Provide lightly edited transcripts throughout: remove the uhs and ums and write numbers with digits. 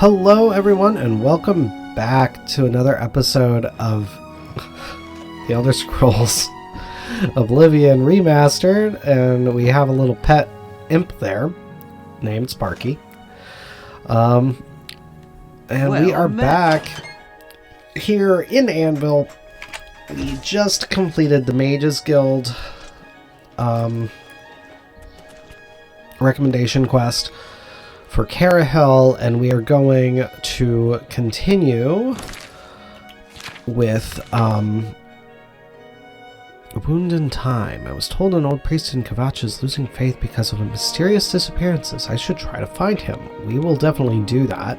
Hello everyone and welcome back to another episode of The Elder Scrolls Oblivion Remastered, and we have a little pet imp there named Sparky. And we are back here in Anvil. We just completed the Mages Guild recommendation quest for Carahel, and we are going to continue with A Wound in Time. I was told an old priest in Kavach is losing faith because of mysterious disappearances. I should try to find him. We will definitely do that.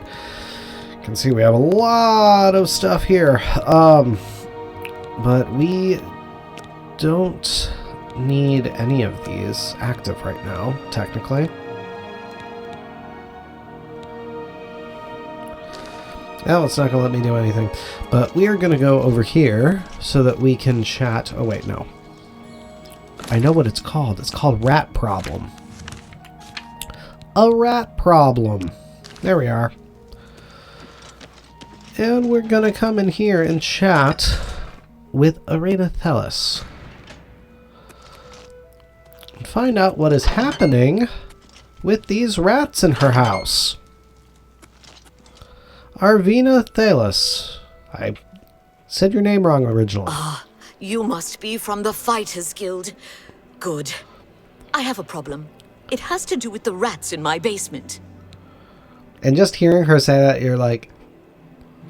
You can see we have a lot of stuff here. But we don't need any of these active right now, technically. Now it's not going to let me do anything. But we are going to go over here so that we can chat. Oh, wait, no. I know what it's called. It's called Rat Problem. A rat problem. There we are. And we're going to come in here and chat with Arvena Thelas. And find out what is happening with these rats in her house. Arvena Thelas. I said your name wrong originally. You must be from the Fighters Guild. Good. I have a problem. It has to do with the rats in my basement. And just hearing her say that, you're like,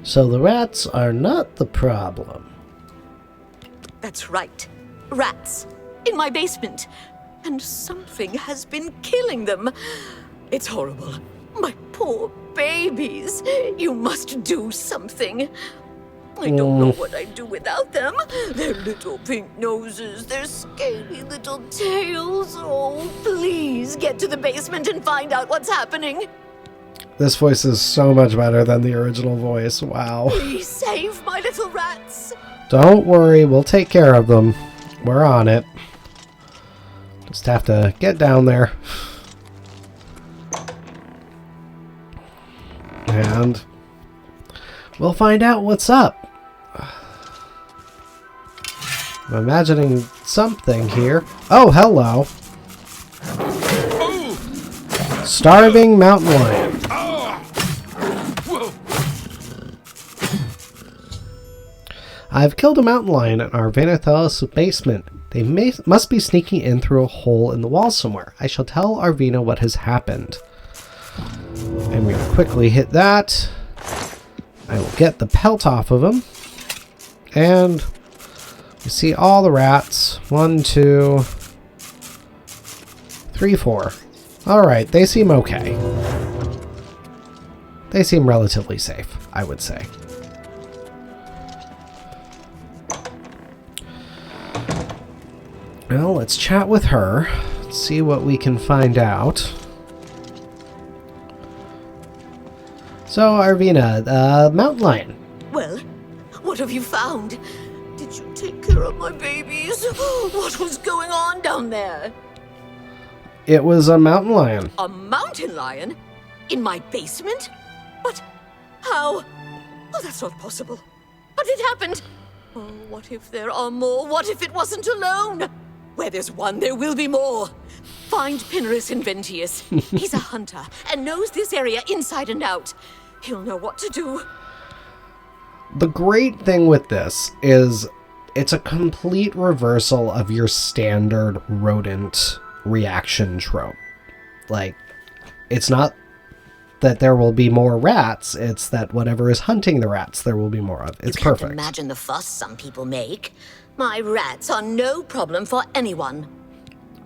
so the rats are not the problem. That's right. Rats. In my basement. And something has been killing them. It's horrible. My poor babies. You must do something. I don't know what I'd do without them. Their little pink noses, their scaly little tails. Oh, please get to the basement and find out what's happening. This voice is so much better than the original voice. Wow. Please save my little rats. Don't worry, we'll take care of them. We're on it. Just have to get down there. And we'll find out what's up. I'm imagining something here. Oh, hello. Starving mountain lion. I've killed a mountain lion in Arvena Thelas' basement. They must be sneaking in through a hole in the wall somewhere. I shall tell Arvena what has happened. And we'll quickly hit that. I will get the pelt off of him. And you see all the rats. 1, 2, 3, 4. Alright, they seem okay. They seem relatively safe, I would say. Well, let's chat with her. See what we can find out. So, Arvena, mountain lion. Well, what have you found? Did you take care of my babies? What was going on down there? It was a mountain lion. A mountain lion? In my basement? But how? Oh, that's not possible. But it happened. Oh, what if there are more? What if it wasn't alone? Where there's one, there will be more. Find Pinarus Inventius. He's a hunter and knows this area inside and out. He'll know what to do. The great thing with this is it's a complete reversal of your standard rodent reaction trope. Like, it's not that there will be more rats, it's that whatever is hunting the rats there will be more of. It's perfect. You can't imagine the fuss some people make. My rats are no problem for anyone.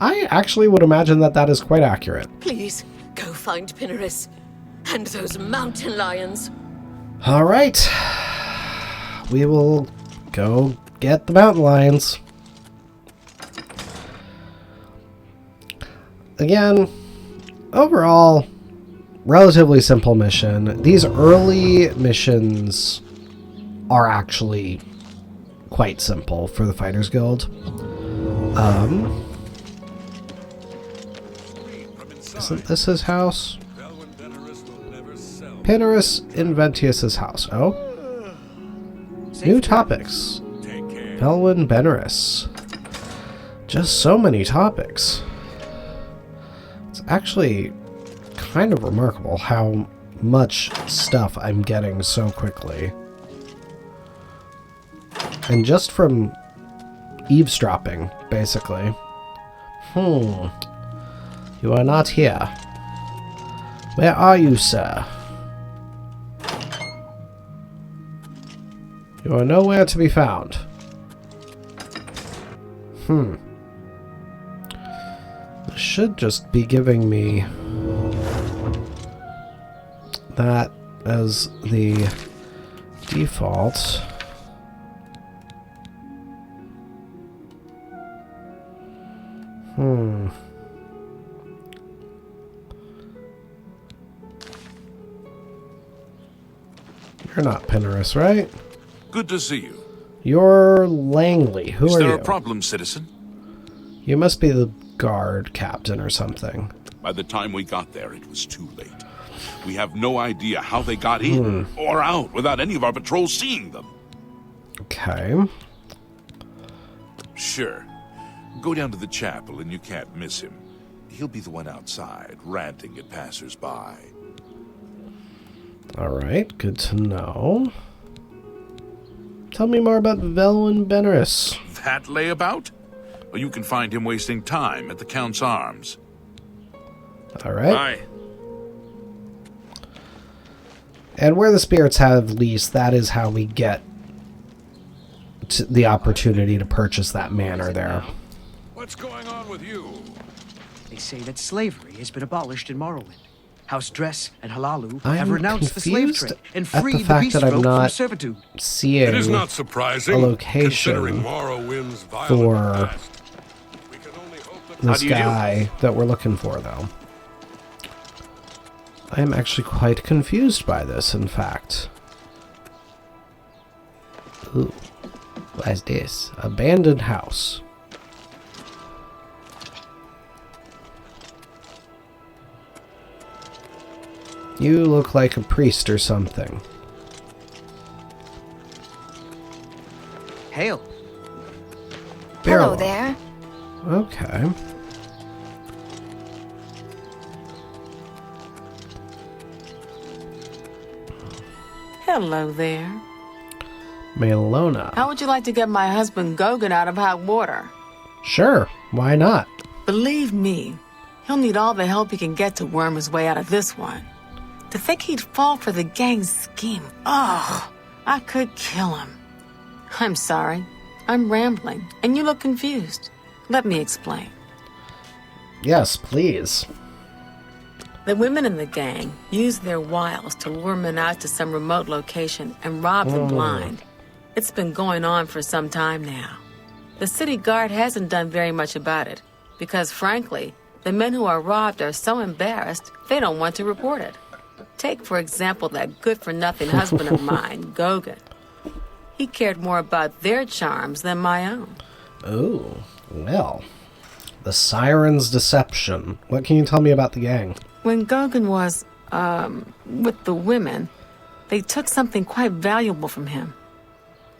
I actually would imagine that that is quite accurate. Please, go find Pinarus. And those mountain lions. All right. We will go get the mountain lions. Again, overall, relatively simple mission. These early missions are actually quite simple for the Fighters Guild. Isn't this his house? Pinnerus Inventius's house. Oh. New topics. Velwyn Bennerus. Just so many topics. It's actually kind of remarkable how much stuff I'm getting so quickly. And just from eavesdropping, basically. You are not here. Where are you, sir? You are nowhere to be found. This should just be giving me that as the default. You're not Pinnerus, right? Good to see you. You're Langley. Who are you? Is there a problem, citizen? You must be the guard captain or something. By the time we got there, it was too late. We have no idea how they got in or out without any of our patrols seeing them. Okay. Sure. Go down to the chapel and you can't miss him. He'll be the one outside, ranting at passers-by. Alright, good to know. Tell me more about Velwyn Bennerus. That layabout? Well, you can find him wasting time at the Count's Arms. Alright. Aye. And where the spirits have leased, that is how we get to the opportunity to purchase that manor there. What's going on with you? They say that slavery has been abolished in Morrowind. House Dress and Halalu I'm have renounced the slave confused trade and at the freed the fact beast that I'm folk from not servitude. seeing It is not surprising, a location considering Morrowind's violent for past. We can only hope that this guy that we're looking for, though. I am actually quite confused by this, in fact. Ooh. What is this? Abandoned house. You look like a priest or something. Hail. Barrel. Hello there. Okay. Hello there. Melona. How would you like to get my husband Gogan out of hot water? Sure, why not? Believe me, he'll need all the help he can get to worm his way out of this one. To think he'd fall for the gang's scheme. Oh, I could kill him. I'm sorry. I'm rambling, and you look confused. Let me explain. Yes, please. The women in the gang use their wiles to lure men out to some remote location and rob them blind. It's been going on for some time now. The city guard hasn't done very much about it, because frankly, the men who are robbed are so embarrassed they don't want to report it. Take, for example, that good-for-nothing husband of mine, Gogan. He cared more about their charms than my own. Oh, well. The Siren's deception. What can you tell me about the gang? When Gogan was, with the women, they took something quite valuable from him.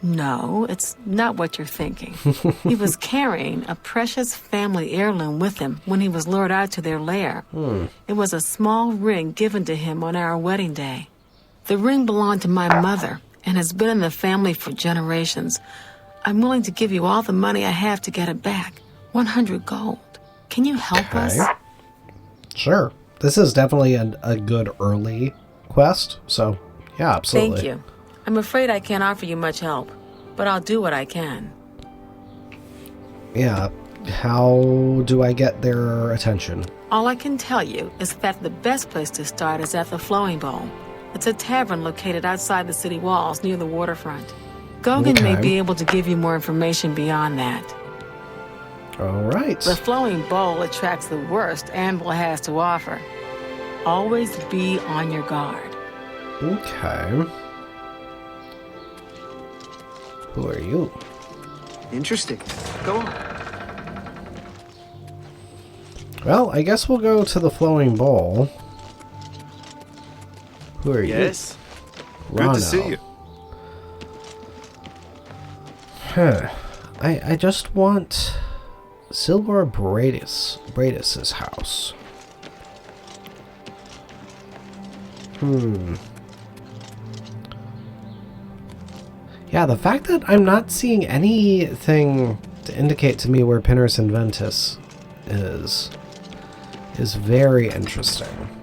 No, it's not what you're thinking. He was carrying a precious family heirloom with him when he was lured out to their lair. It was a small ring given to him on our wedding day. The ring belonged to my mother and has been in the family for generations. I'm willing to give you all the money I have to get it back. 100 gold. Can you help us? Sure. This is definitely a good early quest, so yeah, absolutely. Thank you. I'm afraid I can't offer you much help, but I'll do what I can. Yeah, how do I get their attention? All I can tell you is that the best place to start is at the Flowing Bowl. It's a tavern located outside the city walls near the waterfront. Gogan may be able to give you more information beyond that. All right. The Flowing Bowl attracts the worst Anvil has to offer. Always be on your guard. Okay. Who are you? Interesting. Go on. Well, I guess we'll go to the Flowing Bowl. Who are you? Yes? Rano. Good to see you. Huh. I just want Silgor Bradis's house. Yeah, the fact that I'm not seeing anything to indicate to me where Pinnerus Inventus is very interesting.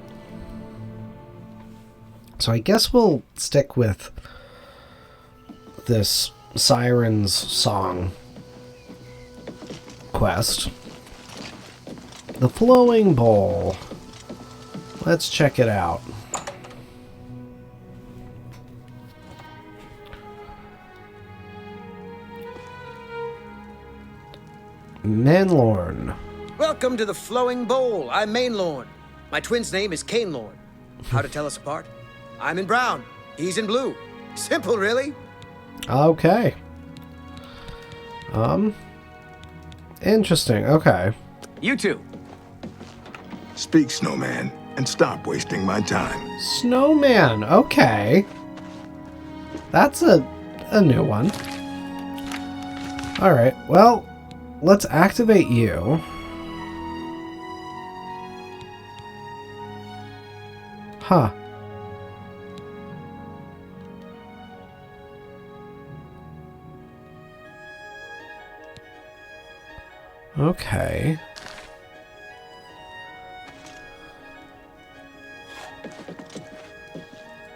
So I guess we'll stick with this Siren's Song quest. The Flowing Bowl. Let's check it out. Manlorn. Welcome to the Flowing Bowl. I'm Mainlorn. My twin's name is Cainlorn. How to tell us apart? I'm in brown. He's in blue. Simple, really. Okay. Interesting. Okay. You two. Speak, Snowman, and stop wasting my time. Snowman. Okay. That's a new one. All right. Well, let's activate you. Huh. Okay.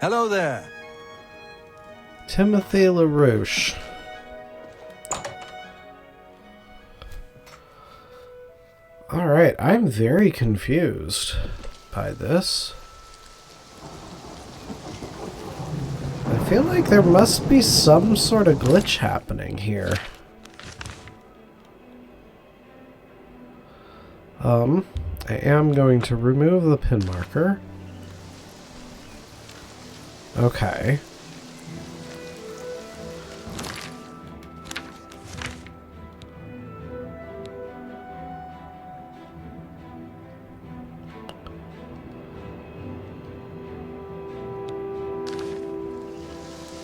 Hello there. Timothy LaRouche. Alright, I'm very confused by this. I feel like there must be some sort of glitch happening here. I am going to remove the pin marker. Okay.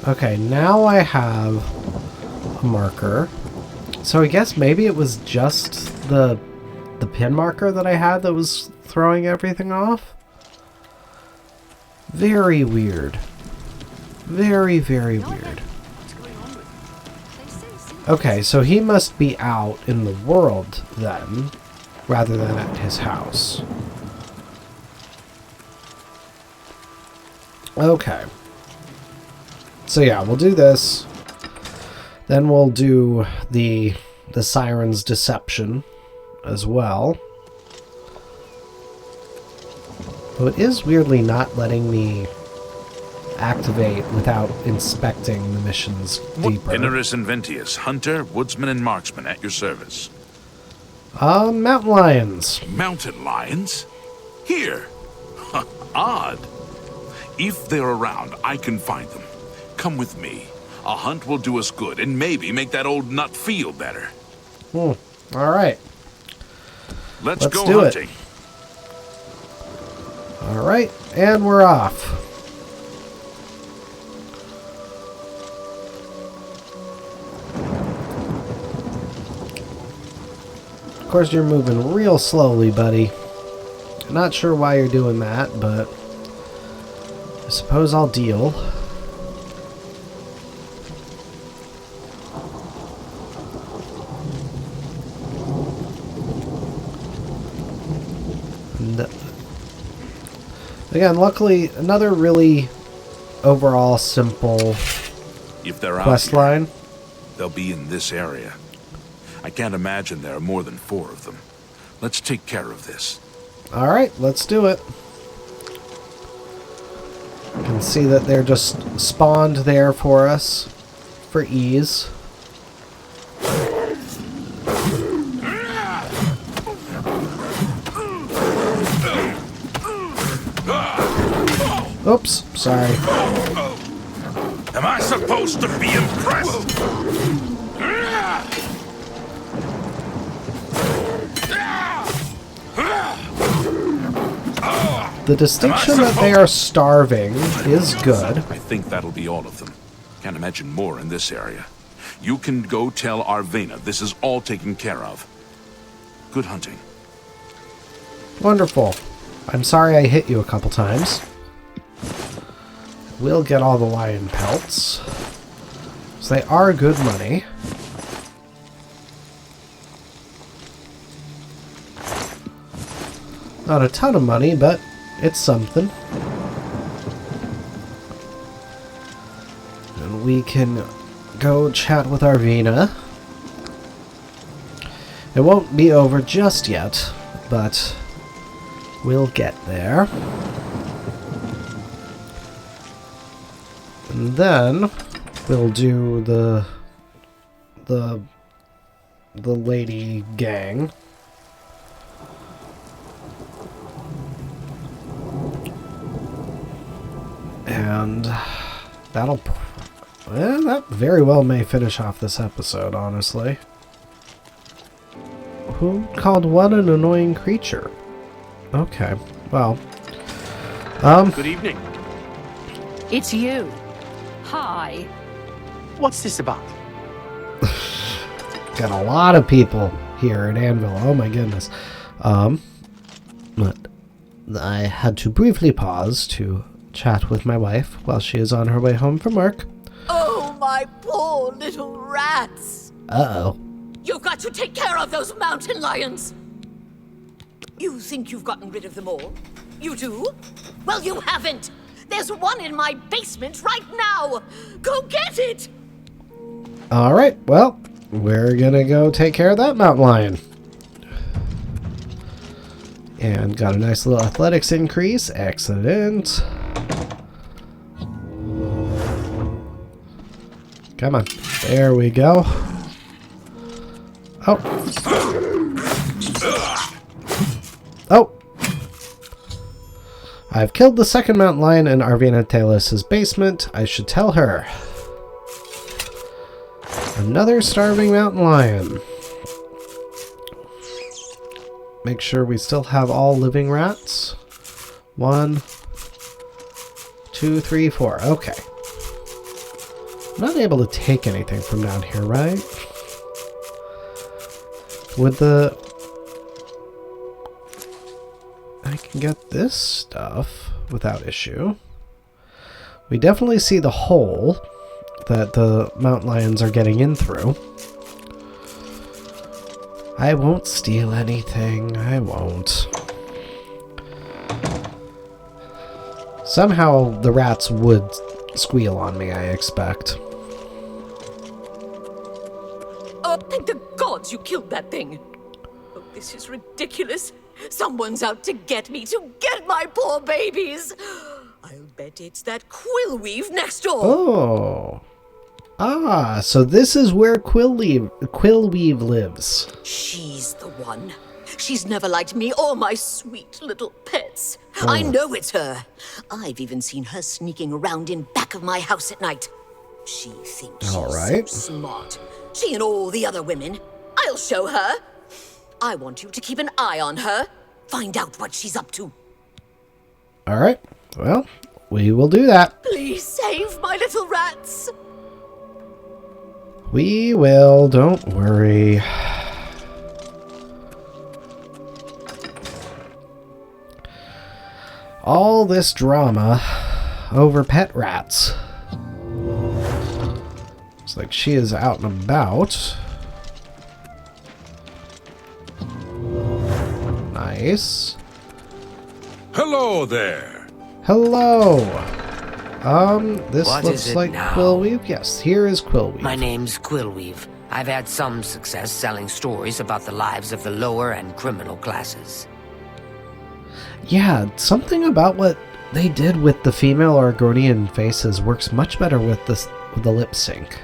Okay, now I have a marker. So I guess maybe it was just the pin marker that I had that was throwing everything off? Very weird. Very, very weird. Okay, so he must be out in the world then, rather than at his house. Okay. So yeah, we'll do this. Then we'll do the Siren's Deception as well. Though it is weirdly not letting me activate without inspecting the missions deeper. Pinnerus Inventius, hunter, woodsman, and marksman at your service. Mountain lions. Mountain lions? Here. Odd. If they're around, I can find them. Come with me. A hunt will do us good and maybe make that old nut feel better. All right. Let's go do hunting. All right, and we're off. Of course, you're moving real slowly, buddy. Not sure why you're doing that, but I suppose I'll deal. And again, luckily, another really overall simple If they're quest out here, line. they'll be in this area. I can't imagine there are more than 4 of them. Let's take care of this. All right, let's do it. You can see that they're just spawned there for us for ease. Oops, sorry. Am I supposed to be impressed? The distinction that they are starving is good. I think that'll be all of them. Can't imagine more in this area. You can go tell Arvena this is all taken care of. Good hunting. Wonderful. I'm sorry I hit you a couple times. We'll get all the lion pelts. So they are good money. Not a ton of money, but it's something. And we can go chat with Arvena. It won't be over just yet, but we'll get there. And then we'll do the lady gang. And that'll... that very well may finish off this episode, honestly. Who called what an annoying creature? Okay, well... Good evening. It's you. Hi. What's this about? Got a lot of people here at Anvil. Oh my goodness. But I had to briefly pause to chat with my wife while she is on her way home from work. Oh, my poor little rats. Uh-oh. You've got to take care of those mountain lions. You think you've gotten rid of them all? You do? Well, you haven't. There's one in my basement right now. Go get it. Alright, well, we're gonna go take care of that mountain lion. And got a nice little athletics increase. Excellent. Come on. There we go. Oh. Oh. I've killed the second mountain lion in Arvena Thelas' basement. I should tell her. Another starving mountain lion. Make sure we still have all living rats. 1, 2, 3, 4. Okay. I'm not able to take anything from down here, right? With the... I can get this stuff without issue. We definitely see the hole that the mountain lions are getting in through. I won't steal anything. I won't. Somehow the rats would squeal on me, I expect. Oh, thank the gods you killed that thing. Oh, this is ridiculous. Someone's out to get me, to get my poor babies. I'll bet it's that quill weave next door. Oh. Ah, so this is where Quillweave lives. She's the one. She's never liked me or my sweet little pets. I know it's her. I've even seen her sneaking around in back of my house at night. She thinks she's so smart. She and all the other women. I'll show her. I want you to keep an eye on her. Find out what she's up to. All right. Well, we will do that. Please save my little rats. We will. Don't worry. All this drama over pet rats. Looks like she is out and about. Nice. Hello there. Hello. This What looks is it like now? Quillweave. Yes, here is Quillweave. My name's Quillweave. I've had some success selling stories about the lives of the lower and criminal classes. Yeah, something about what they did with the female Argonian faces works much better with the lip sync.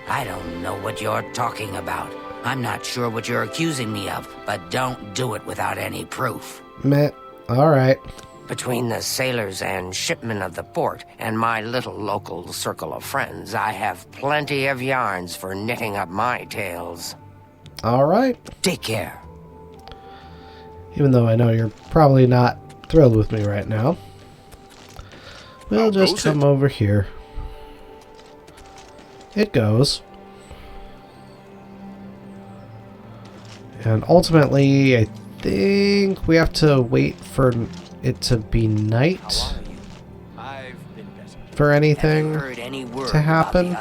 I don't know what you're talking about. I'm not sure what you're accusing me of, but don't do it without any proof. Meh. Alright. Between the sailors and shipmen of the port and my little local circle of friends, I have plenty of yarns for knitting up my tales. Alright. Take care. Even though I know you're probably not thrilled with me right now. We'll just come over here. It goes. And ultimately, I think we have to wait for it to be night for anything to happen.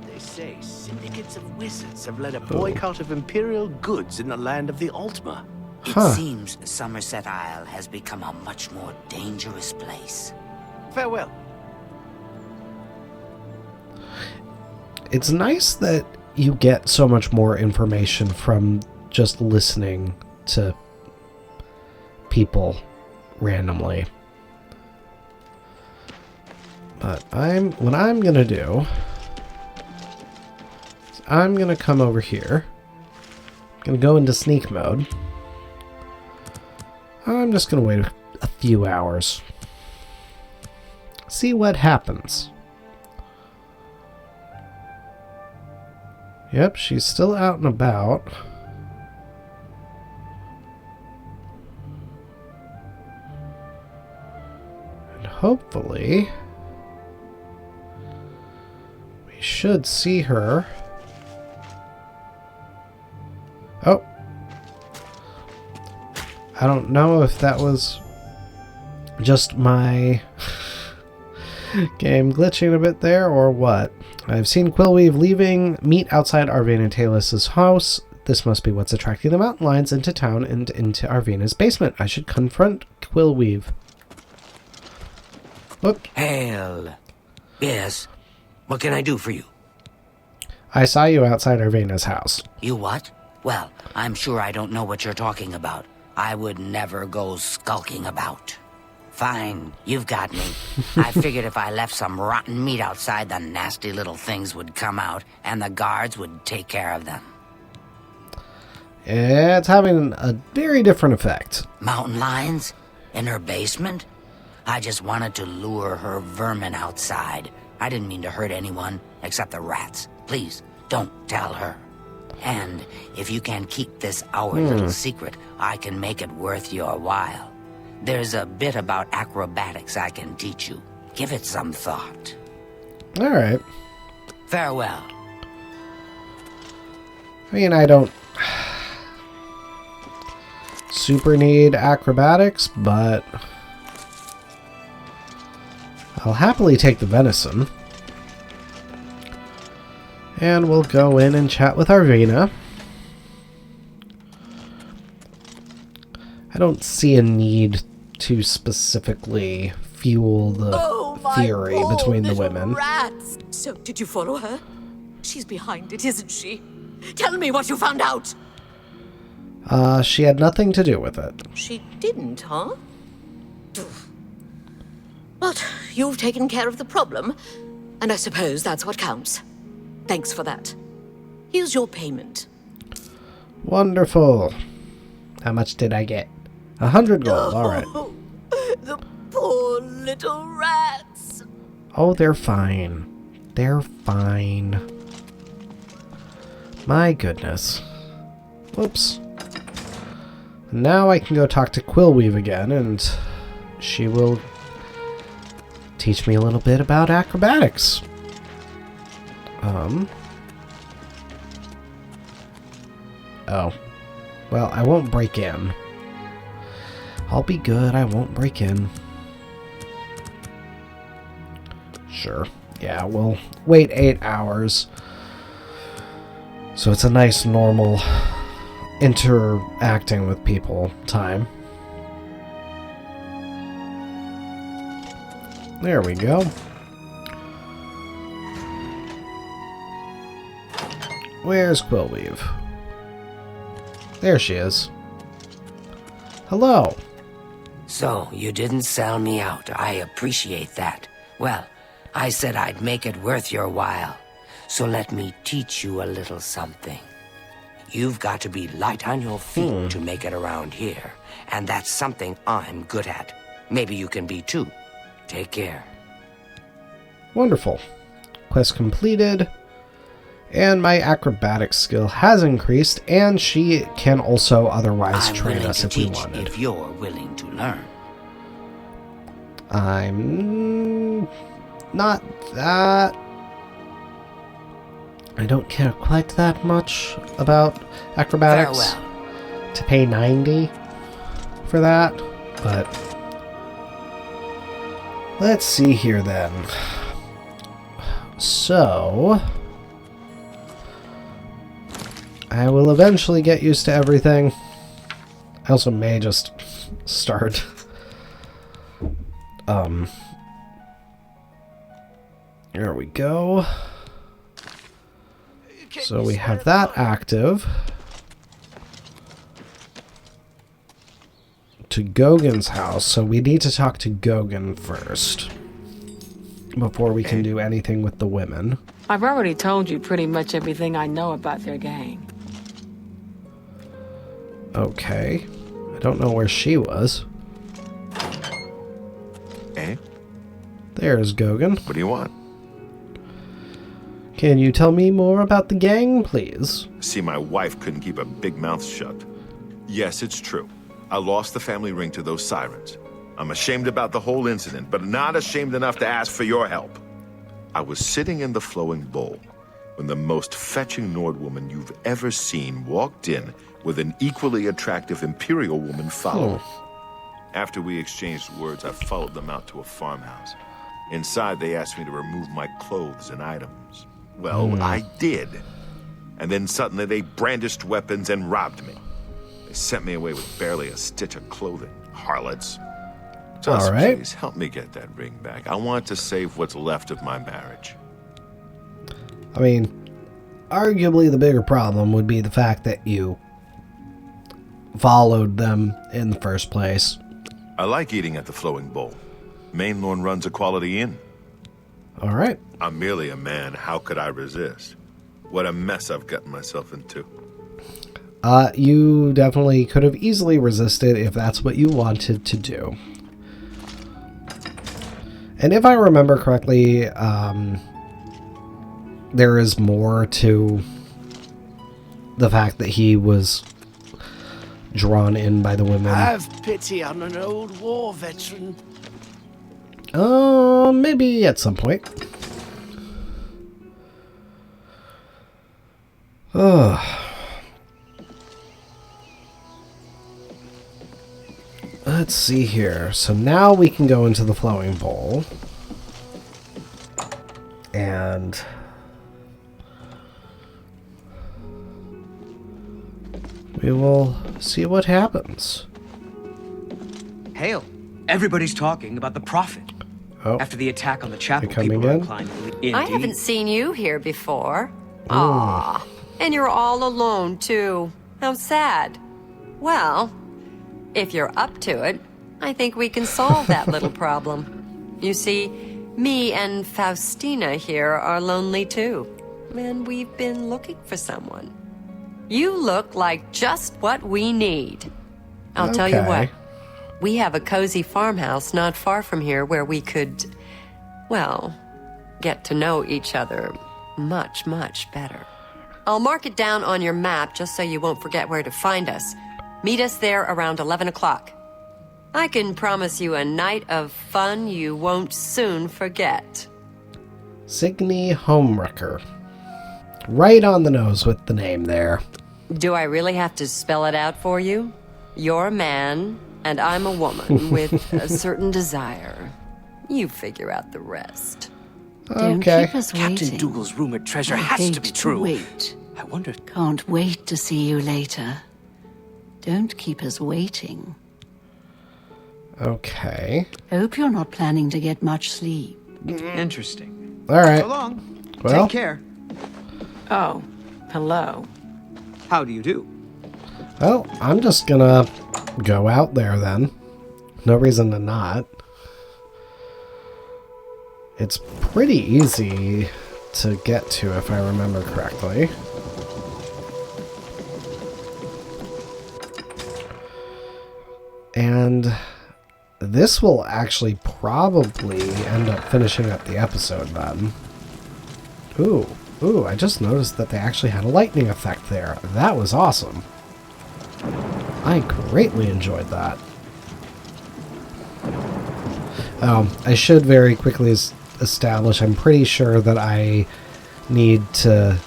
They say syndicates of wizards have led a boycott of imperial goods in the land of the Ultima. It seems Somerset Isle has become a much more dangerous place. Farewell. It's nice that you get so much more information from just listening to people randomly. But what I'm gonna do is I'm gonna come over here. I'm gonna go into sneak mode. I'm just gonna wait a few hours. See what happens. Yep, she's still out and about. And hopefully we should see her. Oh. I don't know if that was just my game glitching a bit there or what. I've seen Quillweave leaving meat outside Arvena Thelas' house. This must be what's attracting the mountain lions into town and into Arvena's basement. I should confront Quillweave. Whoop. Hail. Yes. What can I do for you? I saw you outside Arvena's house. You what? Well, I'm sure I don't know what you're talking about. I would never go skulking about. Fine, you've got me. I figured if I left some rotten meat outside, the nasty little things would come out, and the guards would take care of them. It's having a very different effect. Mountain lions? In her basement? I just wanted to lure her vermin outside. I didn't mean to hurt anyone, except the rats. Please, don't tell her. And if you can keep this our little secret, I can make it worth your while. There's a bit about acrobatics I can teach you. Give it some thought. All right. Farewell. I mean, I don't super need acrobatics, but I'll happily take the venison. And we'll go in and chat with Arvena. I don't see a need to specifically fuel the fury between the women. Rats. So, did you follow her? She's behind it, isn't she? Tell me what you found out. She had nothing to do with it. She didn't, huh? But you've taken care of the problem, and I suppose that's what counts. Thanks for that. Here's your payment. Wonderful. How much did I get? 100 gold, alright. The poor little rats. Oh, they're fine. They're fine. My goodness. Whoops. Now I can go talk to Quillweave again, and she will teach me a little bit about acrobatics. Oh. Well, I won't break in. I'll be good, I won't break in. Sure. Yeah, we'll wait 8 hours. So it's a nice, normal interacting with people time. There we go. Where's Quillweave? There she is. Hello. So, you didn't sell me out. I appreciate that. Well, I said I'd make it worth your while. So let me teach you a little something. You've got to be light on your feet to make it around here. And that's something I'm good at. Maybe you can be too. Take care. Wonderful. Quest completed. And my acrobatics skill has increased, and she can also otherwise train us if we wanted. If you're willing to learn. I'm not that... I don't care quite that much about acrobatics to pay 90 for that, but let's see here then. So I will eventually get used to everything. I also may just start there we go. So we have that active. To Gogan's house, so we need to talk to Gogan first before we can do anything with the women. I've already told you pretty much everything I know about their gang. Okay. I don't know where she was. Eh? There's Gogan. What do you want? Can you tell me more about the gang, please? See, my wife couldn't keep a big mouth shut. Yes, it's true. I lost the family ring to those sirens. I'm ashamed about the whole incident, but not ashamed enough to ask for your help. I was sitting in the flowing bowl when the most fetching Nord woman you've ever seen walked in with an equally attractive Imperial woman following. After we exchanged words, I followed them out to a farmhouse. Inside, they asked me to remove my clothes and items. Well, I did. And then suddenly they brandished weapons and robbed me. They sent me away with barely a stitch of clothing. Harlots. Just please help me get that ring back. I want to save what's left of my marriage. I mean, arguably the bigger problem would be the fact that you followed them in the first place. I like eating at the Flowing Bowl. Mainlorn runs a quality inn. All right. I'm merely a man. How could I resist? What a mess I've gotten myself into. You definitely could have easily resisted if that's what you wanted to do. And if I remember correctly, there is more to the fact that he was drawn in by the women. Have pity on an old war veteran. Maybe at some point. Let's see here. So now we can go into the Flowing Bowl. And we will see what happens. Hail. Everybody's talking about the Prophet. Oh. After the attack on the chapel, Coming people are in? inclined to believe. I haven't seen you here before. Oh. Aw. And you're all alone, too. How sad. Well, if you're up to it, I think we can solve that little problem. You see, me and Faustina here are lonely, too. And we've been looking for someone. You look like just what we need. I'll tell you what. We have a cozy farmhouse not far from here where we could, well, get to know each other much, much better. I'll mark it down on your map just so you won't forget where to find us. Meet us there around 11 o'clock. I can promise you a night of fun you won't soon forget. Signy Homewrecker. Right on the nose with the name there. Do I really have to spell it out for you? You're a man, and I'm a woman with a certain desire. You figure out the rest. Don't keep us waiting. Captain Dougal's rumored treasure I has to hate be true. Wait. I wonder. Can't wait to see you later. Don't keep us waiting. Okay. Hope you're not planning to get much sleep. Interesting. All right. So long. Well. Take care. Oh, hello. How do you do? Well, I'm just gonna go out there then. No reason to not. It's pretty easy to get to if I remember correctly. And this will actually probably end up finishing up the episode then. Ooh, Ooh, I just noticed that they actually had a lightning effect there. That was awesome. I greatly enjoyed that. I should very quickly establish, I'm pretty sure that I need to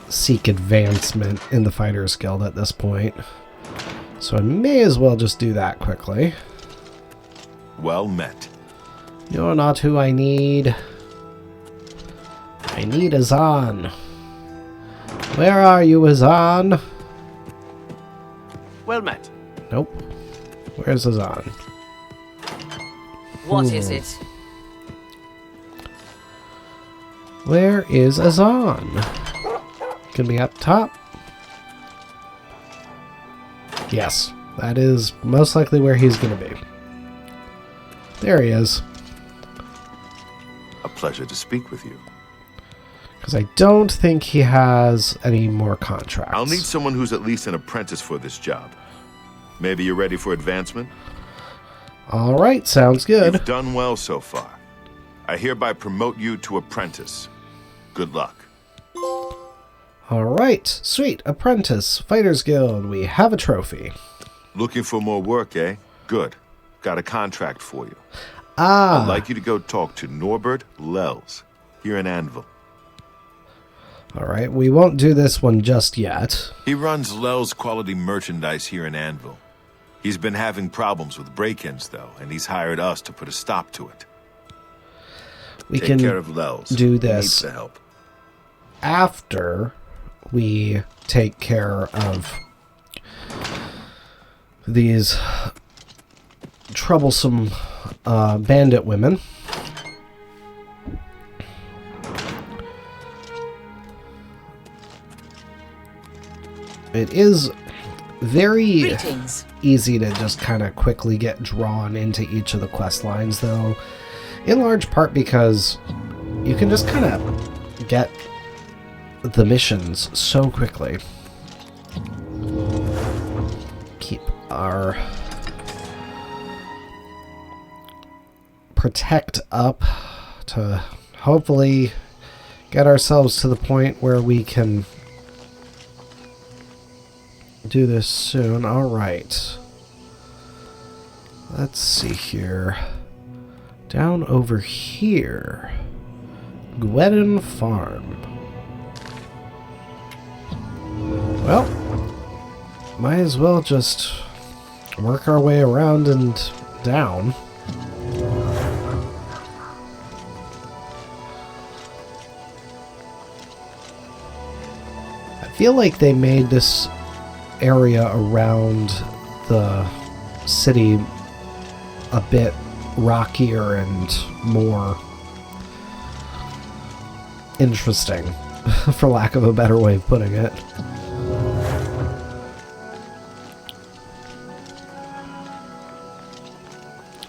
seek advancement in the Fighters Guild at this point. So I may as well just do that quickly. Well met. You're not who I need. I need Azan. Where are you, Azan? Well met. Nope. Where's Azan? What is it? Where is Azan? Gonna be up top? Yes, that is most likely where he's gonna be. There he is. A pleasure to speak with you. Because I don't think he has any more contracts. I'll need someone who's at least an apprentice for this job. Maybe you're ready for advancement? Alright, sounds good. You've done well so far. I hereby promote you to apprentice. Good luck. Alright, sweet. Apprentice, Fighters Guild, we have a trophy. Looking for more work, eh? Good. Got a contract for you. Ah. I'd like you to go talk to Norbert Lels, here in Anvil. Alright, we won't do this one just yet. He runs Lels quality merchandise here in Anvil. He's been having problems with break-ins, though, and he's hired us to put a stop to it. We Take can care of Lels. do He this needs the help. after we take care of these troublesome bandit women. It is very easy to just kind of quickly get drawn into each of the quest lines, though, in large part because you can just kind of get the missions so quickly. Keep our protect up to hopefully get ourselves to the point where we can do this soon. Alright. Let's see here. Down over here. Gwedden Farm. Well, might as well just work our way around and down. I feel like they made this area around the city a bit rockier and more interesting, for lack of a better way of putting it.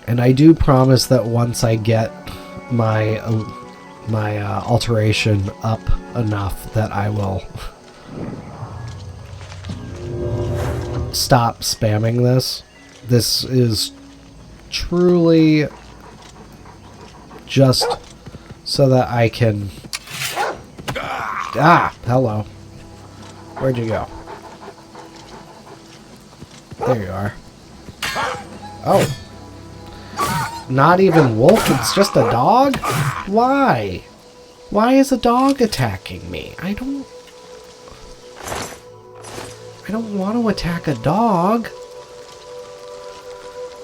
And I do promise that once I get my alteration up enough that I will stop spamming this. This is truly just so that I can... Ah, hello. Where'd you go? There you are. Oh. Not even wolf, it's just a dog? Why? Why is a dog attacking me? I don't want to attack a dog.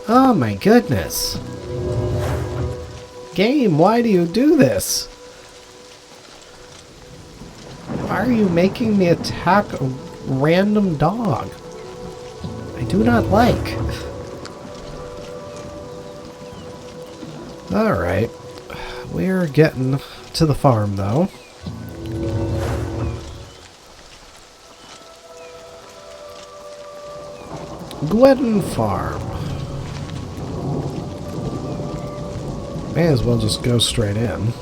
Oh my goodness. Game, why do you do this? Why are you making me attack a random dog? I do not like. Alright. We're getting to the farm, though. Gwedden Farm. May as well just go straight in.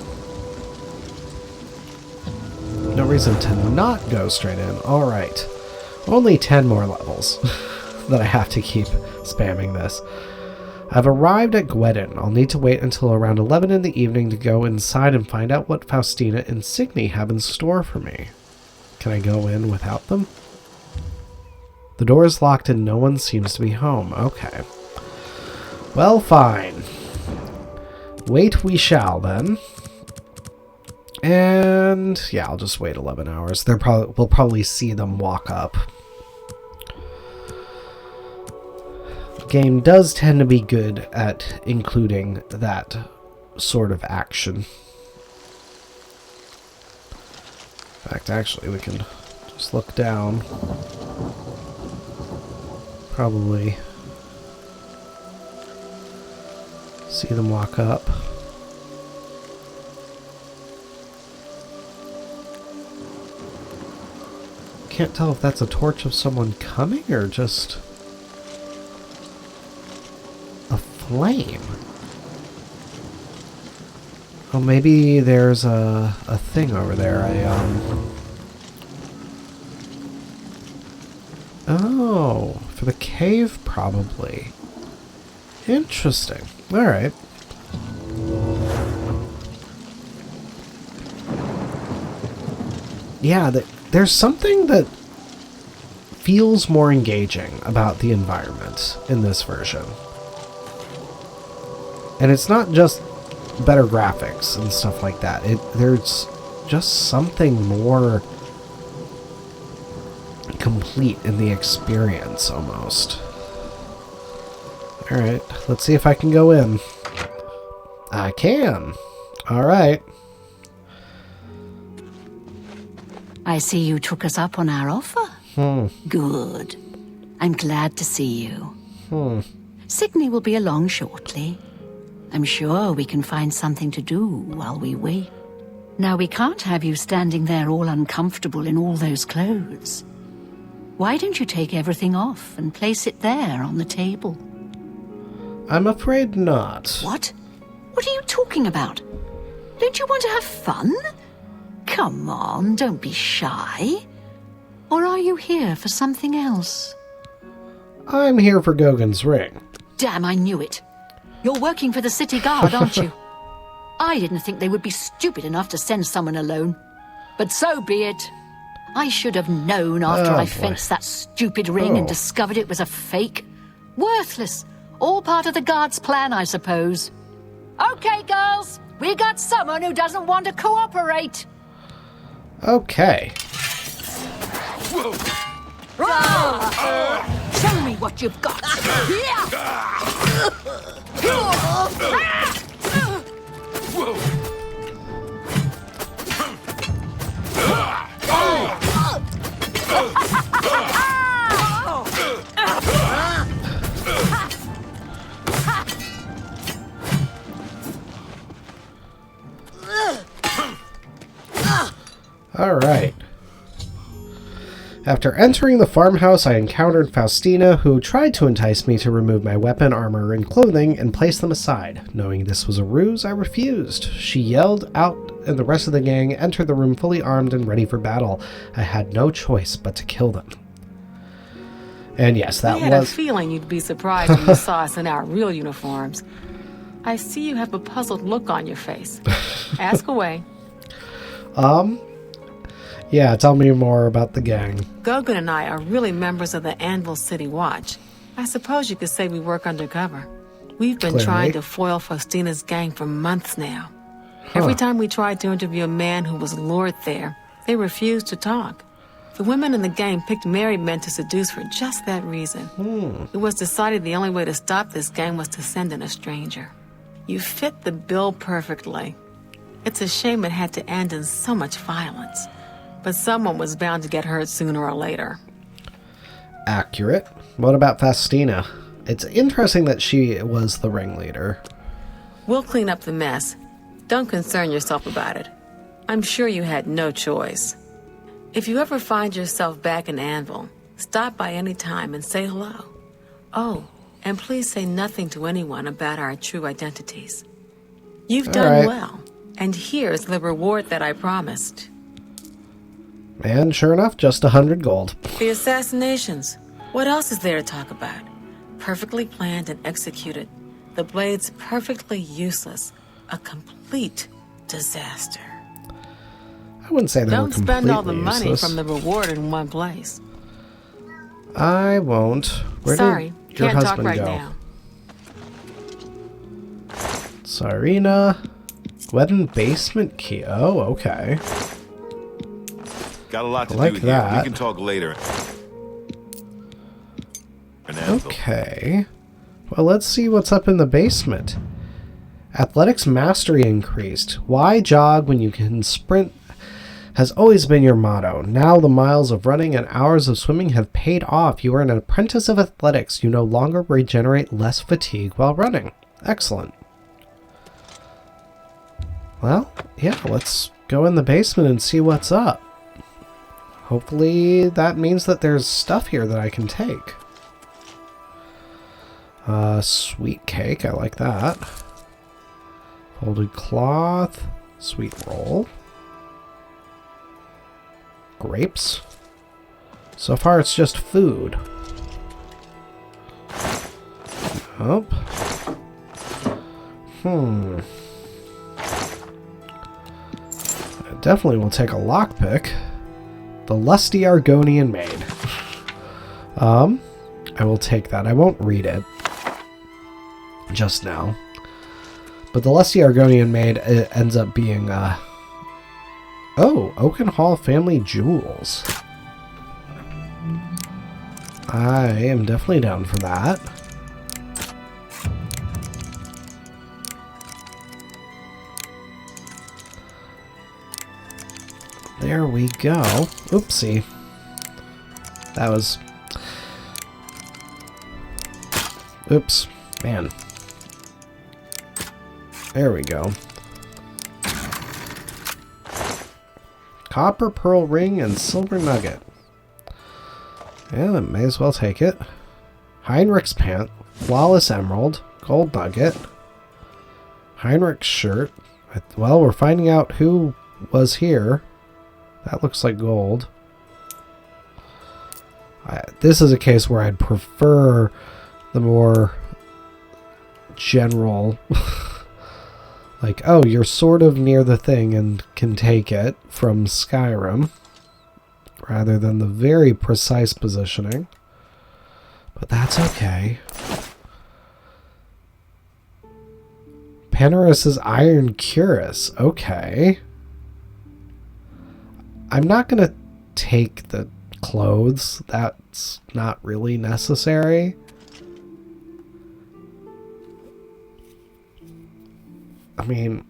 No reason to not go straight in. Alright. Only 10 more levels that I have to keep spamming this. I've arrived at Gwedin. I'll need to wait until around 11 in the evening to go inside and find out what Faustina and Signy have in store for me. Can I go in without them? The door is locked and no one seems to be home. Okay. Well, fine. Wait we shall, then. And yeah, I'll just wait 11 hours. We'll probably see them walk up. The game does tend to be good at including that sort of action. In fact, actually, we can just look down. Probably see them walk up. Can't tell if that's a torch of someone coming or just a flame. Oh, maybe there's a thing over there. Oh, for the cave, probably. Interesting. Alright. Yeah, there's something that feels more engaging about the environment in this version. And it's not just better graphics and stuff like that. There's just something more complete in the experience, almost. Alright, let's see if I can go in. I can. Alright. I see you took us up on our offer. Good. I'm glad to see you. Signy will be along shortly. I'm sure we can find something to do while we wait. Now, we can't have you standing there all uncomfortable in all those clothes. Why don't you take everything off and place it there on the table? I'm afraid not. What? What are you talking about? Don't you want to have fun? Come on, don't be shy. Or are you here for something else? I'm here for Gogan's ring. Damn, I knew it. You're working for the city guard, aren't you? I didn't think they would be stupid enough to send someone alone. But so be it. I should have known after I fenced that stupid ring and discovered it was a fake. Worthless. All part of the guard's plan, I suppose. Okay, girls. We got someone who doesn't want to cooperate. Okay. Show me what you've got. All right. After entering the farmhouse, I encountered Faustina, who tried to entice me to remove my weapon, armor, and clothing and place them aside. Knowing this was a ruse, I refused. She yelled out, and the rest of the gang entered the room fully armed and ready for battle. I had no choice but to kill them. And yes, that I had a feeling you'd be surprised when you saw us in our real uniforms. I see you have a puzzled look on your face. Ask away. Yeah, tell me more about the gang. Gogan and I are really members of the Anvil City Watch. I suppose you could say we work undercover. We've been trying to foil Faustina's gang for months now. Every time we tried to interview a man who was lured there, they refused to talk. The women in the gang picked married men to seduce for just that reason. It was decided the only way to stop this gang was to send in a stranger. You fit the bill perfectly. It's a shame it had to end in so much violence. But someone was bound to get hurt sooner or later. Accurate. What about Faustina? It's interesting that she was the ringleader. We'll clean up the mess. Don't concern yourself about it. I'm sure you had no choice. If you ever find yourself back in Anvil, stop by any time and say hello. Oh, and please say nothing to anyone about our true identities. You've done well, and here's the reward that I promised. And sure enough, just 100 gold. The assassinations. What else is there to talk about? Perfectly planned and executed. The blade's perfectly useless. A complete disaster. I wouldn't say they were Don't completely spend all the money useless. from the reward in one place. I won't. Where Sorry, did your can't talk husband right go? now. Sarina. Wedding basement key. Oh, okay. Got a lot to like do here. that. We can talk later. An Anvil. Okay. Well, let's see what's up in the basement. Athletics mastery increased. Why jog when you can sprint has always been your motto. Now the miles of running and hours of swimming have paid off. You are an apprentice of athletics. You no longer regenerate less fatigue while running. Excellent. Well, yeah, let's go in the basement and see what's up. Hopefully that means that there's stuff here that I can take. Sweet cake, I like that. Folded cloth, sweet roll. Grapes. So far it's just food. Oh. I definitely will take a lockpick. The lusty Argonian maid. I will take that. I won't read it just now. But the lusty Argonian maid ends up being, oh, Oakenhall family jewels. I am definitely down for that. There we go. Oopsie. That was... Oops. Man. There we go. Copper pearl ring and silver nugget. Yeah, may as well take it. Heinrich's pant. Flawless emerald. Gold nugget. Heinrich's shirt. Well, we're finding out who was here. That looks like gold. This is a case where I'd prefer the more general, like, oh, you're sort of near the thing and can take it from Skyrim, rather than the very precise positioning. But that's okay. Panorus's Iron Cuirass. Okay. I'm not going to take the clothes. That's not really necessary. I mean,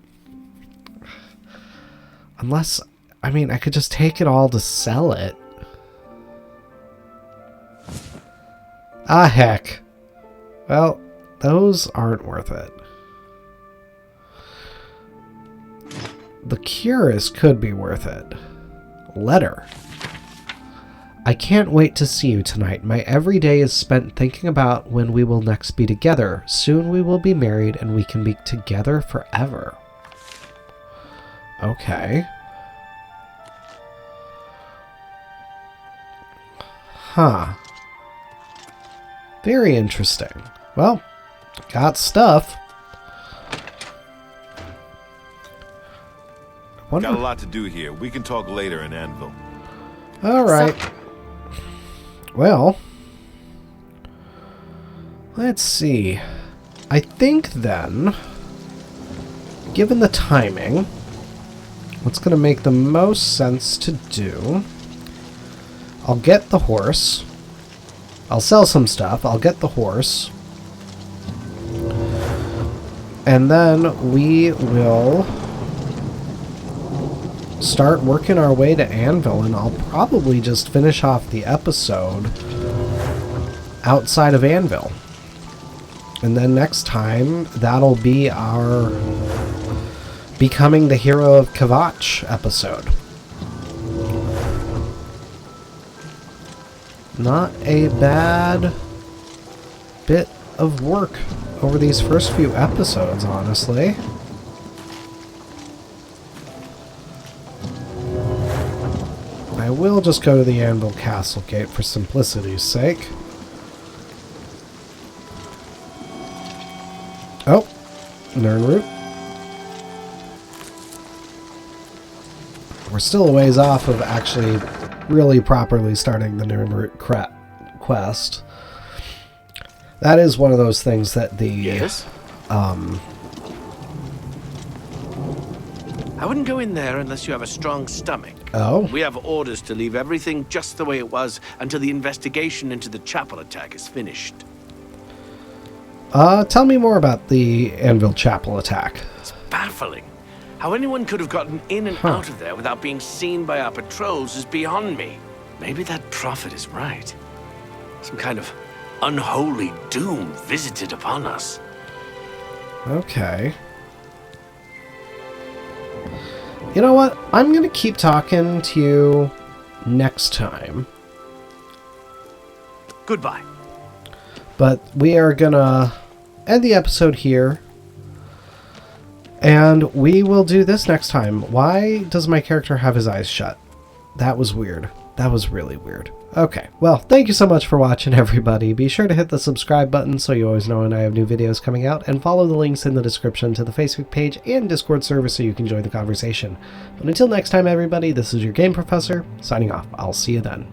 unless, I mean, I could just take it all to sell it. Ah, heck. Well, those aren't worth it. The cuirass could be worth it. Letter. I can't wait to see you tonight. My every day is spent thinking about when we will next be together. Soon we will be married and we can be together forever. Okay. Huh. Very interesting. Well, got stuff. Got a lot to do here. We can talk later in Anvil. Alright. Well, let's see. I think then, given the timing, what's going to make the most sense to do, I'll get the horse. I'll sell some stuff. I'll get the horse. And then we will start working our way to Anvil, and I'll probably just finish off the episode outside of Anvil. And then next time, that'll be our Becoming the Hero of Kvatch episode. Not a bad bit of work over these first few episodes, honestly. I will just go to the Anvil Castle Gate for simplicity's sake. Nirnroot. We're still a ways off of actually really properly starting the Nirnroot quest. That is one of those things that the... Yes? I wouldn't go in there unless you have a strong stomach. Oh? We have orders to leave everything just the way it was until the investigation into the chapel attack is finished. Tell me more about the Anvil chapel attack. It's baffling. How anyone could have gotten in and out of there without being seen by our patrols is beyond me. Maybe that prophet is right. Some kind of unholy doom visited upon us. Okay. You know what? I'm going to keep talking to you next time. Goodbye. But we are going to end the episode here. And we will do this next time. Why does my character have his eyes shut? That was weird. That was really weird. Okay, well, thank you so much for watching, everybody. Be sure to hit the subscribe button so you always know when I have new videos coming out, and follow the links in the description to the Facebook page and Discord server so you can join the conversation. But until next time, everybody, this is your Game Professor, signing off. I'll see you then.